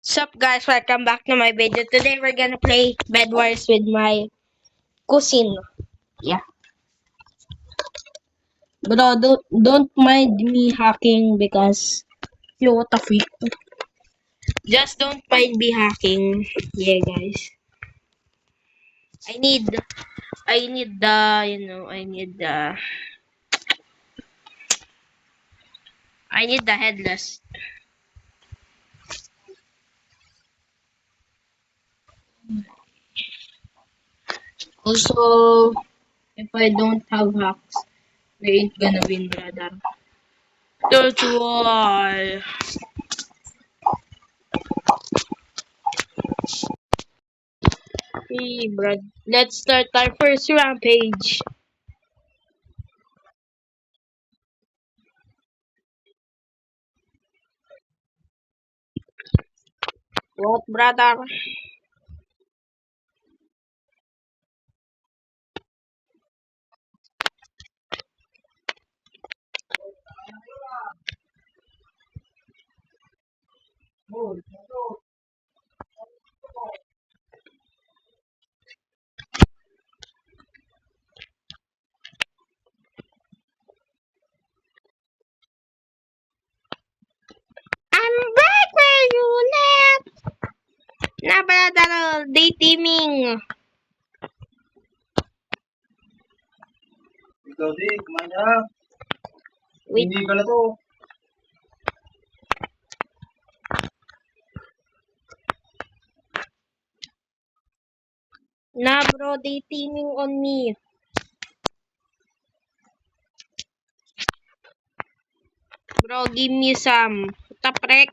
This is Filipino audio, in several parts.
Sup guys, welcome back to my video. Today we're gonna play Bed Wars with my cousin. Yeah. Bro, don't mind me hacking because yo, what the freak. Just don't mind me hacking. Yeah guys. I need the I need the headless. Also, if I don't have hacks, we ain't gonna win, brother. That's why. Hey, bro. Let's start our first rampage. What, brother? I'm back where you left. Na, brother. Dating. Ikaw di, kumain na. Wait. Hindi ka na to. Na, bro. Dating on me. Bro, give me some. Taprek.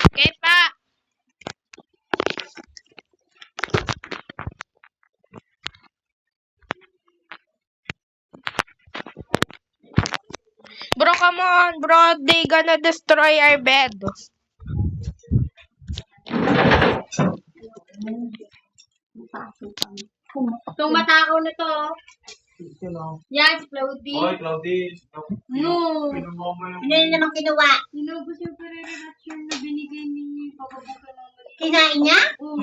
Okay, pa. Bro, come on, bro. They gonna destroy our bed. Itong matakaw na to. Sino? Yan, si Cloudy. Oy, Claudine. No. Pinumo mo yung... Hindi na naman kinuha. Inubos yung pre-reaction na binigay ni Papa Buka ng Kinain niya? Oo.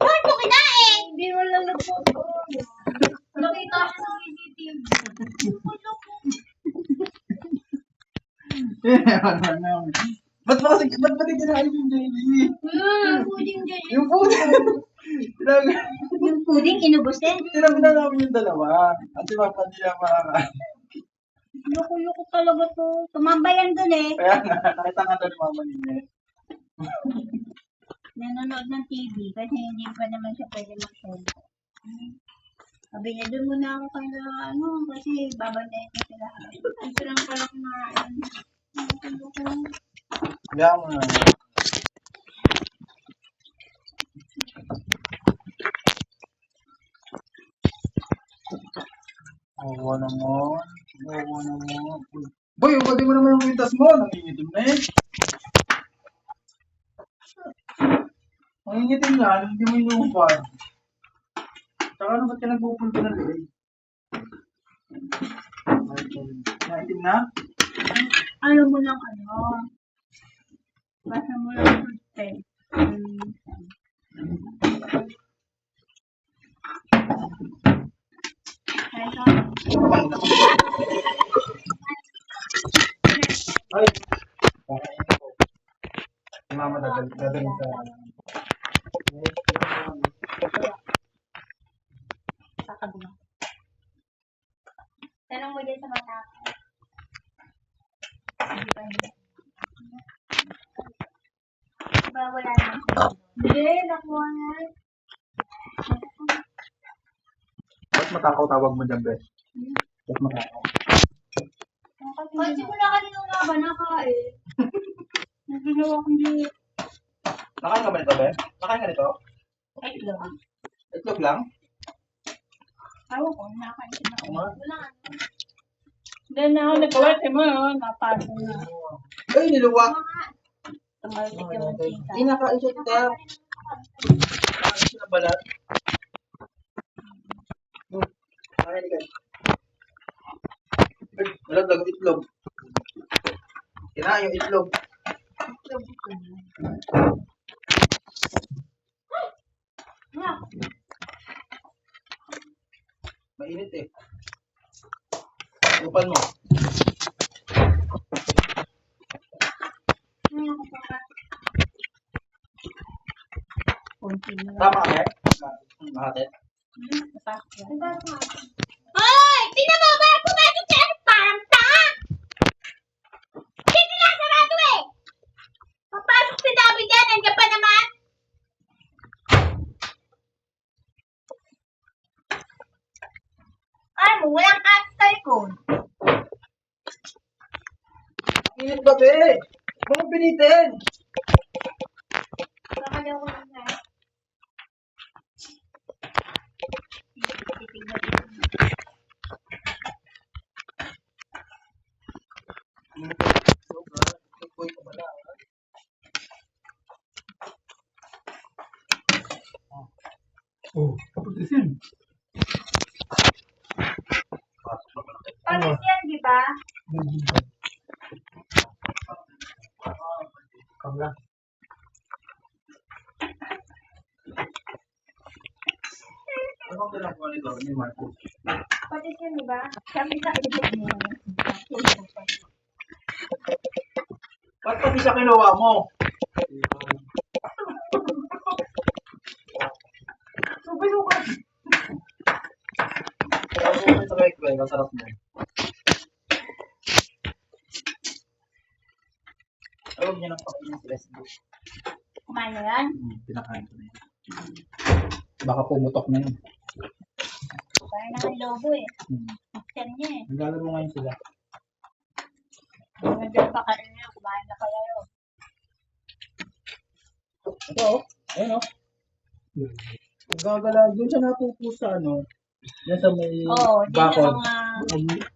Bakit mo kinain? Hindi mo lang nagpopo. Nakita siya sa CCTV. Ba't ba kasi, ba't ba di kinain yung JJ? Puding dyan. Yung pudding. Yung pudding, inubos din. Tinabina namin yung dalawa. At si Papa nila makakain. Loko-loko talaga to. Tumambayan dun eh. Kaya nga, nakita nga doon ni Mama niya. Nanonood ng TV kasi hindi pa naman siya pwede mag-phone. Sabi niya, doon muna ako kayo ano, kasi babandayin ko sila. Ito lang pala kumain. Kaya mo na. Oo naman. Oo naman. Boy, pwede mo naman yung kwintas mo. Nangingitim na eh. Nangingitim yan. Hindi mo inuupan. Saka ano ba't ka nagpupunta na rin? Nangitim na? Ano mo lang ano? Basta mo lang toothpaste. Kaya kumain na. Ay! Kakain ko. Si Mama dadalhin sa... Kakabula. Tanong mo din sa mata ko. Hindi pa hindi. Diba wala naman siya? Hindi, nakuha na. Ba't matakaw tawag mo dyan, Bes? Ba't matakaw? Kasi wala kanina nga ba nakain? Naginawa ko niyo. Nakain ka ba nito, Bes? Nakain ka nito? Ay, lang. Itlog lang? Ewan ko, nakain siya na. Wala. Wala nga. Hindi na ako nagawa. Mo yun, napasok na. Ay, niluwa! Tumalsik yung chika. Hindi nakain siya dito. Nakain siya na balat. Nakain ka. Ay, malaglag itlog. Kinain yung itlog. Mainit eh. Tupan mo. Kunti na lang. Tama ka eh? Mahatit. Napasok na. Hoy! Tingnan mo ba? Pumasok siya! Parang tanga! Hindi sinasarado eh! Papasok si David yan! Nandiyan pa naman! Ay mo, walang after ko. Init ba, be? Bakit pinitin? Kakalaw ko na. Oh, kapag isin. Panis yan, di ba? Kangga. Ano ang ginagawa nito ni Marco? Panis yan, di ba? Sabi sa ibig mo. Ba't pati siya kinuha mo? Subay-subay. Kaya mo sa kay Kwek, ang sarap mo. Huwag niya nang pakainin si Leslie. Kumain na yan? Pinakain ko na yan. Baka pumutok na yun. Kaya na ang lobo eh. Action niya eh. Naglalaro ngayon sila. Nandiyan pa kanina, kumain na kaya yun. Ito oh. Ayun oh. Gagala. Doon siya natupo sa ano. Yan sa may Oo, dyan bakod. yung mga